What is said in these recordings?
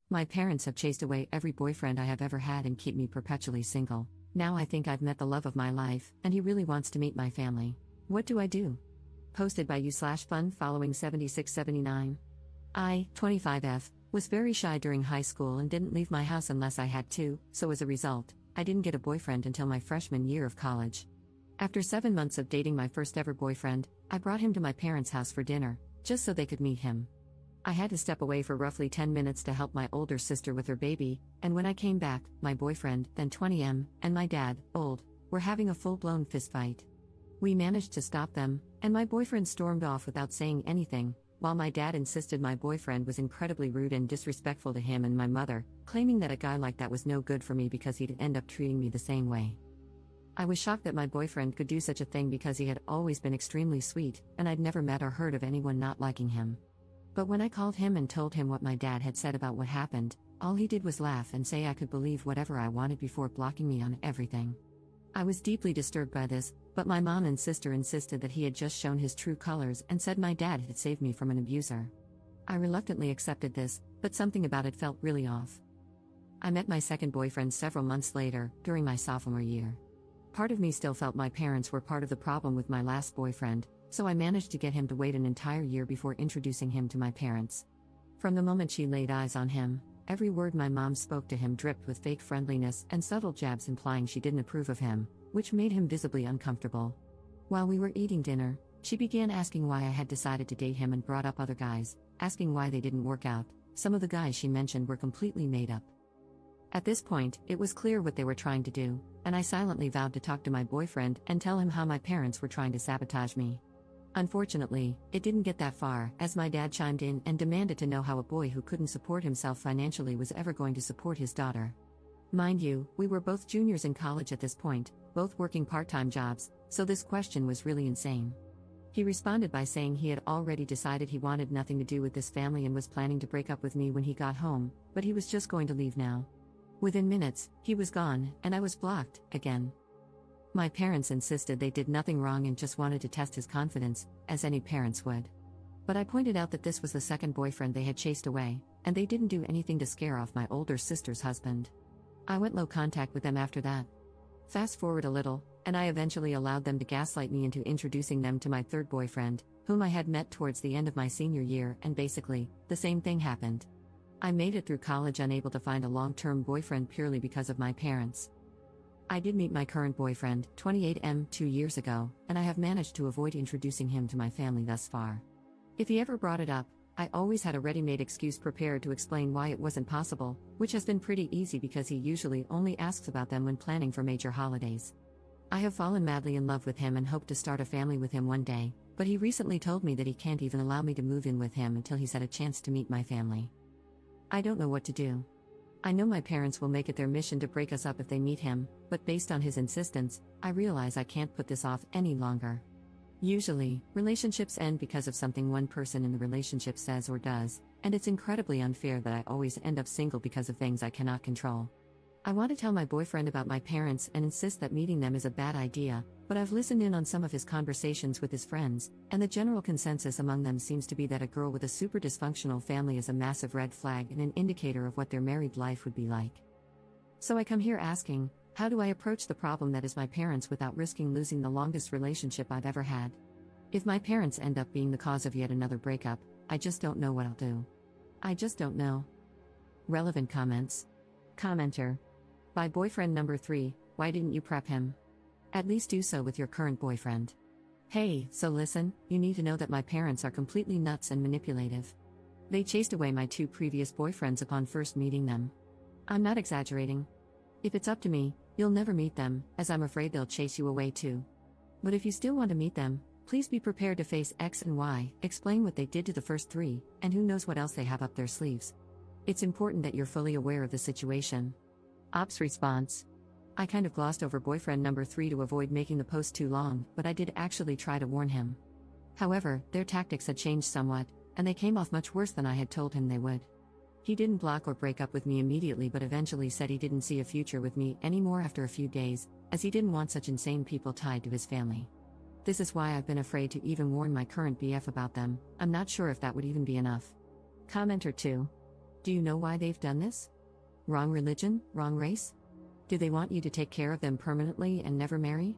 My parents have chased away every boyfriend I have ever had and keep me perpetually single. Now I think I've met the love of my life, and he really wants to meet my family. What do I do? Posted by you/fun following 7679. I, 25F, was very shy during high school and didn't leave my house unless I had to, so as a result, I didn't get a boyfriend until my freshman year of college. After 7 months of dating my first ever boyfriend, I brought him to my parents' house for dinner, just so they could meet him. I had to step away for roughly 10 minutes to help my older sister with her baby, and when I came back, my boyfriend, then 20M, and my dad, old, were having a full-blown fistfight. We managed to stop them, and my boyfriend stormed off without saying anything, while my dad insisted my boyfriend was incredibly rude and disrespectful to him and my mother, claiming that a guy like that was no good for me because he'd end up treating me the same way. I was shocked that my boyfriend could do such a thing because he had always been extremely sweet, and I'd never met or heard of anyone not liking him. But when I called him and told him what my dad had said about what happened, all he did was laugh and say I could believe whatever I wanted before blocking me on everything. I was deeply disturbed by this, but my mom and sister insisted that he had just shown his true colors and said my dad had saved me from an abuser. I reluctantly accepted this, but something about it felt really off. I met my second boyfriend several months later, during my sophomore year. Part of me still felt my parents were part of the problem with my last boyfriend, so I managed to get him to wait an entire year before introducing him to my parents. From the moment she laid eyes on him, every word my mom spoke to him dripped with fake friendliness and subtle jabs implying she didn't approve of him, which made him visibly uncomfortable. While we were eating dinner, she began asking why I had decided to date him and brought up other guys, asking why they didn't work out. Some of the guys she mentioned were completely made up. At this point, it was clear what they were trying to do, and I silently vowed to talk to my boyfriend and tell him how my parents were trying to sabotage me. Unfortunately, it didn't get that far, as my dad chimed in and demanded to know how a boy who couldn't support himself financially was ever going to support his daughter. Mind you, we were both juniors in college at this point, both working part-time jobs, so this question was really insane. He responded by saying he had already decided he wanted nothing to do with this family and was planning to break up with me when he got home, but he was just going to leave now. Within minutes, he was gone, and I was blocked, again. My parents insisted they did nothing wrong and just wanted to test his confidence, as any parents would. But I pointed out that this was the second boyfriend they had chased away, and they didn't do anything to scare off my older sister's husband. I went low contact with them after that. Fast forward a little, and I eventually allowed them to gaslight me into introducing them to my third boyfriend, whom I had met towards the end of my senior year, and basically, the same thing happened. I made it through college unable to find a long-term boyfriend purely because of my parents. I did meet my current boyfriend, 28M, 2 years ago, and I have managed to avoid introducing him to my family thus far. If he ever brought it up, I always had a ready-made excuse prepared to explain why it wasn't possible, which has been pretty easy because he usually only asks about them when planning for major holidays. I have fallen madly in love with him and hope to start a family with him one day, but he recently told me that he can't even allow me to move in with him until he's had a chance to meet my family. I don't know what to do. I know my parents will make it their mission to break us up if they meet him, but based on his insistence, I realize I can't put this off any longer. Usually, relationships end because of something one person in the relationship says or does, and it's incredibly unfair that I always end up single because of things I cannot control. I want to tell my boyfriend about my parents and insist that meeting them is a bad idea, but I've listened in on some of his conversations with his friends, and the general consensus among them seems to be that a girl with a super dysfunctional family is a massive red flag and an indicator of what their married life would be like. So I come here asking, how do I approach the problem that is my parents without risking losing the longest relationship I've ever had? If my parents end up being the cause of yet another breakup, I just don't know what I'll do. I just don't know. Relevant comments. Commenter. By boyfriend number 3, why didn't you prep him? At least do so with your current boyfriend. Hey, so listen, you need to know that my parents are completely nuts and manipulative. They chased away my 2 previous boyfriends upon first meeting them. I'm not exaggerating. If it's up to me, you'll never meet them, as I'm afraid they'll chase you away too. But if you still want to meet them, please be prepared to face X and Y, explain what they did to the first 3, and who knows what else they have up their sleeves. It's important that you're fully aware of the situation. Ops response. I kind of glossed over boyfriend number 3 to avoid making the post too long, but I did actually try to warn him. However, their tactics had changed somewhat, and they came off much worse than I had told him they would. He didn't block or break up with me immediately but eventually said he didn't see a future with me anymore after a few days, as he didn't want such insane people tied to his family. This is why I've been afraid to even warn my current BF about them. I'm not sure if that would even be enough. Commenter 2. Do you know why they've done this? Wrong religion, wrong race? Do they want you to take care of them permanently and never marry?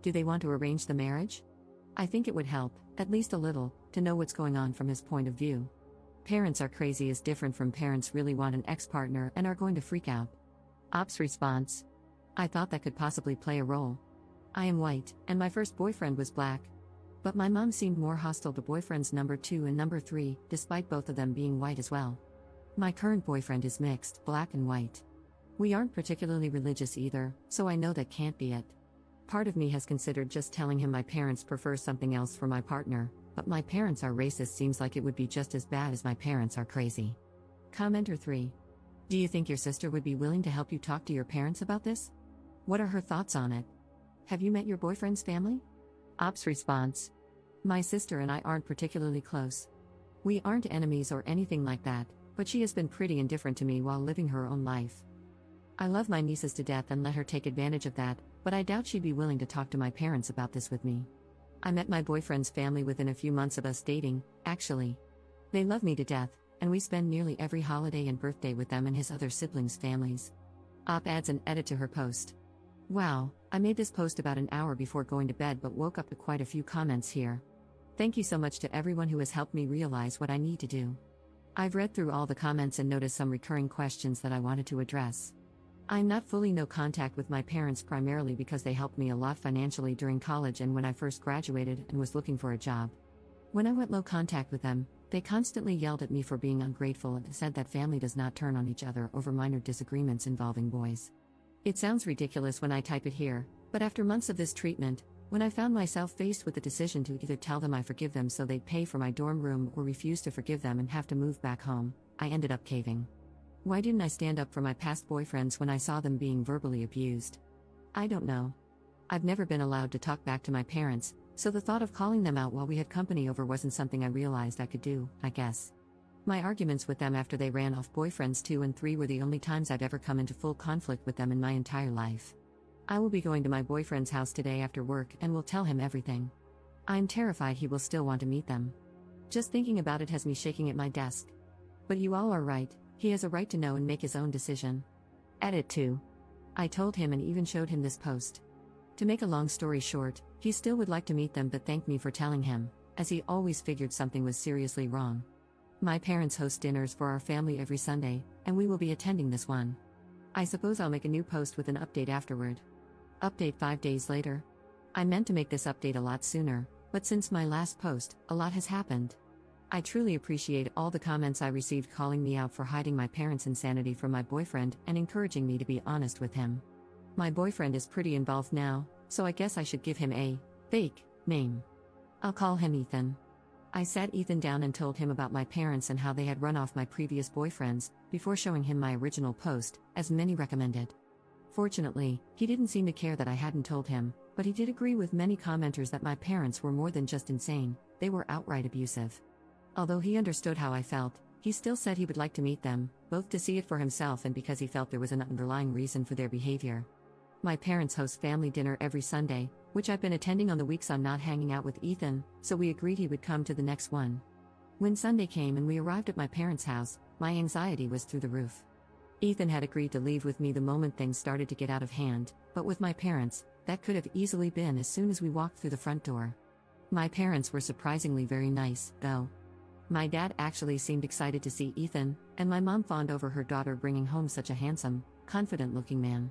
Do they want to arrange the marriage? I think it would help, at least a little, to know what's going on from his point of view. Parents are crazy is different from parents really want an ex-partner and are going to freak out. Ops response. I thought that could possibly play a role. I am white, and my first boyfriend was black. But my mom seemed more hostile to boyfriends number 2 and number 3, despite both of them being white as well. My current boyfriend is mixed, black and white. We aren't particularly religious either, so I know that can't be it. Part of me has considered just telling him my parents prefer something else for my partner, but my parents are racist seems like it would be just as bad as my parents are crazy. Commenter 3. Do you think your sister would be willing to help you talk to your parents about this? What are her thoughts on it? Have you met your boyfriend's family? Ops response. My sister and I aren't particularly close. We aren't enemies or anything like that, but she has been pretty indifferent to me while living her own life. I love my nieces to death and let her take advantage of that, but I doubt she'd be willing to talk to my parents about this with me. I met my boyfriend's family within a few months of us dating, actually. They love me to death, and we spend nearly every holiday and birthday with them and his other siblings' families. Op adds an edit to her post. Wow, I made this post about an hour before going to bed but woke up to quite a few comments here. Thank you so much to everyone who has helped me realize what I need to do. I've read through all the comments and noticed some recurring questions that I wanted to address. I'm not fully no contact with my parents primarily because they helped me a lot financially during college and when I first graduated and was looking for a job. When I went low contact with them, they constantly yelled at me for being ungrateful and said that family does not turn on each other over minor disagreements involving boys. It sounds ridiculous when I type it here, but after months of this treatment, when I found myself faced with the decision to either tell them I forgive them so they'd pay for my dorm room or refuse to forgive them and have to move back home, I ended up caving. Why didn't I stand up for my past boyfriends when I saw them being verbally abused? I don't know. I've never been allowed to talk back to my parents, so the thought of calling them out while we had company over wasn't something I realized I could do, I guess. My arguments with them after they ran off boyfriends 2 and 3 were the only times I've ever come into full conflict with them in my entire life. I will be going to my boyfriend's house today after work and will tell him everything. I'm terrified he will still want to meet them. Just thinking about it has me shaking at my desk. But you all are right, he has a right to know and make his own decision. Edit 2. I told him and even showed him this post. To make a long story short, he still would like to meet them but thanked me for telling him, as he always figured something was seriously wrong. My parents host dinners for our family every Sunday, and we will be attending this one. I suppose I'll make a new post with an update afterward. Update 5 days later. I meant to make this update a lot sooner, but since my last post, a lot has happened. I truly appreciate all the comments I received calling me out for hiding my parents' insanity from my boyfriend and encouraging me to be honest with him. My boyfriend is pretty involved now, so I guess I should give him a fake name. I'll call him Ethan. I sat Ethan down and told him about my parents and how they had run off my previous boyfriends, before showing him my original post, as many recommended. Fortunately, he didn't seem to care that I hadn't told him, but he did agree with many commenters that my parents were more than just insane, they were outright abusive. Although he understood how I felt, he still said he would like to meet them, both to see it for himself and because he felt there was an underlying reason for their behavior. My parents host family dinner every Sunday, which I've been attending on the weeks I'm not hanging out with Ethan, so we agreed he would come to the next one. When Sunday came and we arrived at my parents' house, my anxiety was through the roof. Ethan had agreed to leave with me the moment things started to get out of hand, but with my parents, that could have easily been as soon as we walked through the front door. My parents were surprisingly very nice, though. My dad actually seemed excited to see Ethan, and my mom fawned over her daughter bringing home such a handsome, confident-looking man.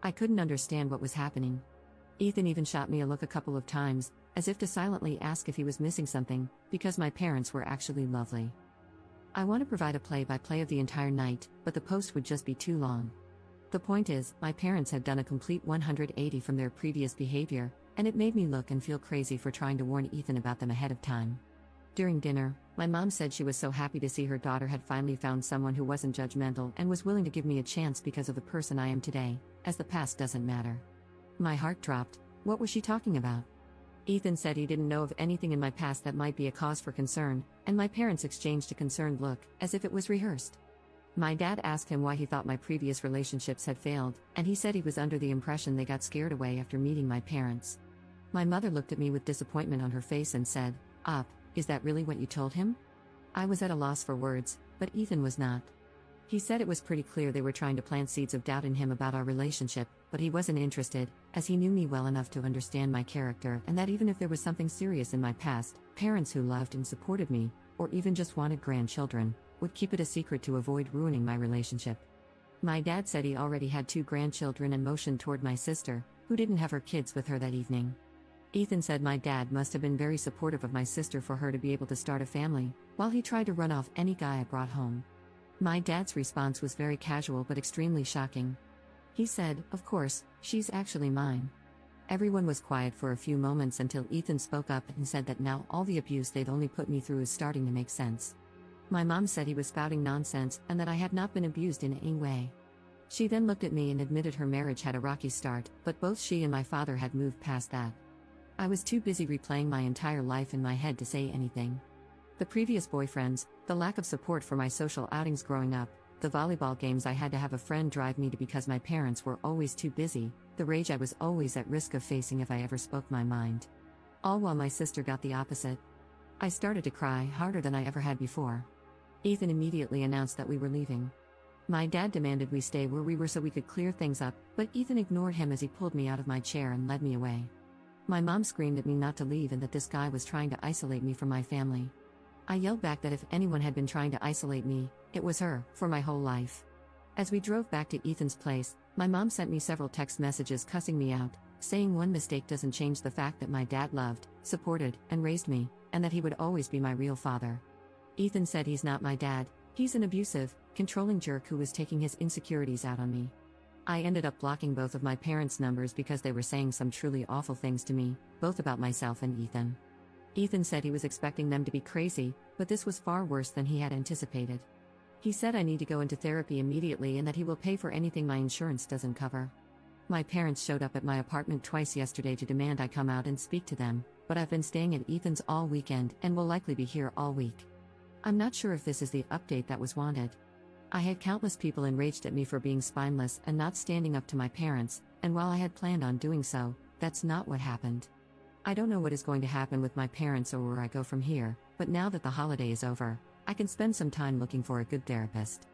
I couldn't understand what was happening. Ethan even shot me a look a couple of times, as if to silently ask if he was missing something, because my parents were actually lovely. I want to provide a play-by-play of the entire night, but the post would just be too long. The point is, my parents had done a complete 180 from their previous behavior, and it made me look and feel crazy for trying to warn Ethan about them ahead of time. During dinner, my mom said she was so happy to see her daughter had finally found someone who wasn't judgmental and was willing to give me a chance because of the person I am today, as the past doesn't matter. My heart dropped. What was she talking about? Ethan said he didn't know of anything in my past that might be a cause for concern, and my parents exchanged a concerned look, as if it was rehearsed. My dad asked him why he thought my previous relationships had failed, and he said he was under the impression they got scared away after meeting my parents. My mother looked at me with disappointment on her face and said, "Op, is that really what you told him?" I was at a loss for words, but Ethan was not. He said it was pretty clear they were trying to plant seeds of doubt in him about our relationship, but he wasn't interested, as he knew me well enough to understand my character and that even if there was something serious in my past, parents who loved and supported me, or even just wanted grandchildren, would keep it a secret to avoid ruining my relationship. My dad said he already had 2 grandchildren and motioned toward my sister, who didn't have her kids with her that evening. Ethan said my dad must have been very supportive of my sister for her to be able to start a family, while he tried to run off any guy I brought home. My dad's response was very casual but extremely shocking. He said, "Of course, she's actually mine." Everyone was quiet for a few moments until Ethan spoke up and said that now all the abuse they'd only put me through is starting to make sense. My mom said he was spouting nonsense and that I had not been abused in any way. She then looked at me and admitted her marriage had a rocky start, but both she and my father had moved past that. I was too busy replaying my entire life in my head to say anything. The previous boyfriends, the lack of support for my social outings growing up, the volleyball games I had to have a friend drive me to because my parents were always too busy, the rage I was always at risk of facing if I ever spoke my mind. All while my sister got the opposite. I started to cry harder than I ever had before. Ethan immediately announced that we were leaving. My dad demanded we stay where we were so we could clear things up, but Ethan ignored him as he pulled me out of my chair and led me away. My mom screamed at me not to leave and that this guy was trying to isolate me from my family. I yelled back that if anyone had been trying to isolate me, it was her, for my whole life. As we drove back to Ethan's place, my mom sent me several text messages cussing me out, saying one mistake doesn't change the fact that my dad loved, supported, and raised me, and that he would always be my real father. Ethan said he's not my dad, he's an abusive, controlling jerk who was taking his insecurities out on me. I ended up blocking both of my parents' numbers because they were saying some truly awful things to me, both about myself and Ethan. Ethan said he was expecting them to be crazy, but this was far worse than he had anticipated. He said I need to go into therapy immediately and that he will pay for anything my insurance doesn't cover. My parents showed up at my apartment twice yesterday to demand I come out and speak to them, but I've been staying at Ethan's all weekend and will likely be here all week. I'm not sure if this is the update that was wanted. I had countless people enraged at me for being spineless and not standing up to my parents, and while I had planned on doing so, that's not what happened. I don't know what is going to happen with my parents or where I go from here, but now that the holiday is over, I can spend some time looking for a good therapist.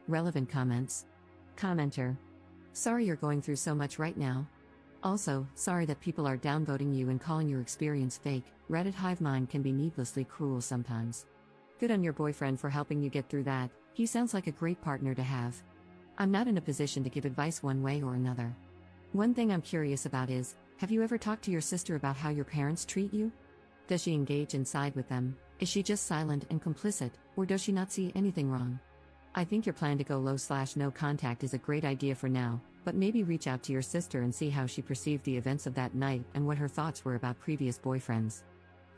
Relevant comments. Commenter. Sorry you're going through so much right now. Also, sorry that people are downvoting you and calling your experience fake. Reddit hive mind can be needlessly cruel sometimes. Good on your boyfriend for helping you get through that, he sounds like a great partner to have. I'm not in a position to give advice one way or another. One thing I'm curious about is, have you ever talked to your sister about how your parents treat you? Does she engage and side with them? Is she just silent and complicit, or does she not see anything wrong? I think your plan to go low/no contact is a great idea for now, but maybe reach out to your sister and see how she perceived the events of that night and what her thoughts were about previous boyfriends.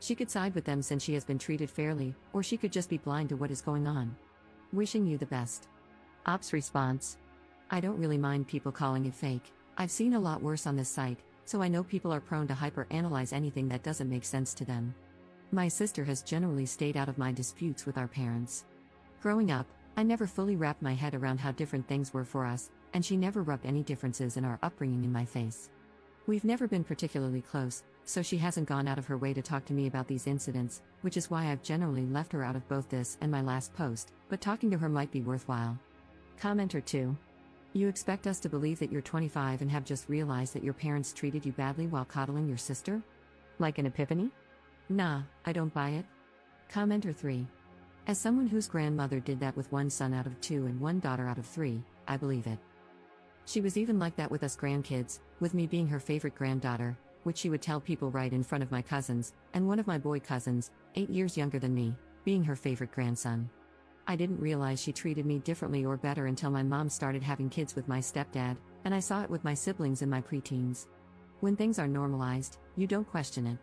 She could side with them since she has been treated fairly, or she could just be blind to what is going on. Wishing you the best. Ops response. I don't really mind people calling it fake. I've seen a lot worse on this site, so I know people are prone to hyper-analyze anything that doesn't make sense to them. My sister has generally stayed out of my disputes with our parents. Growing up, I never fully wrapped my head around how different things were for us, and she never rubbed any differences in our upbringing in my face. We've never been particularly close, so she hasn't gone out of her way to talk to me about these incidents, which is why I've generally left her out of both this and my last post, but talking to her might be worthwhile. Commenter 2. You expect us to believe that you're 25 and have just realized that your parents treated you badly while coddling your sister? Like an epiphany? Nah, I don't buy it. Commenter 3. As someone whose grandmother did that with one son out of 2 and one daughter out of 3, I believe it. She was even like that with us grandkids, with me being her favorite granddaughter, which she would tell people right in front of my cousins, and one of my boy cousins, 8 years younger than me, being her favorite grandson. I didn't realize she treated me differently or better until my mom started having kids with my stepdad, and I saw it with my siblings in my preteens. When things are normalized, you don't question it.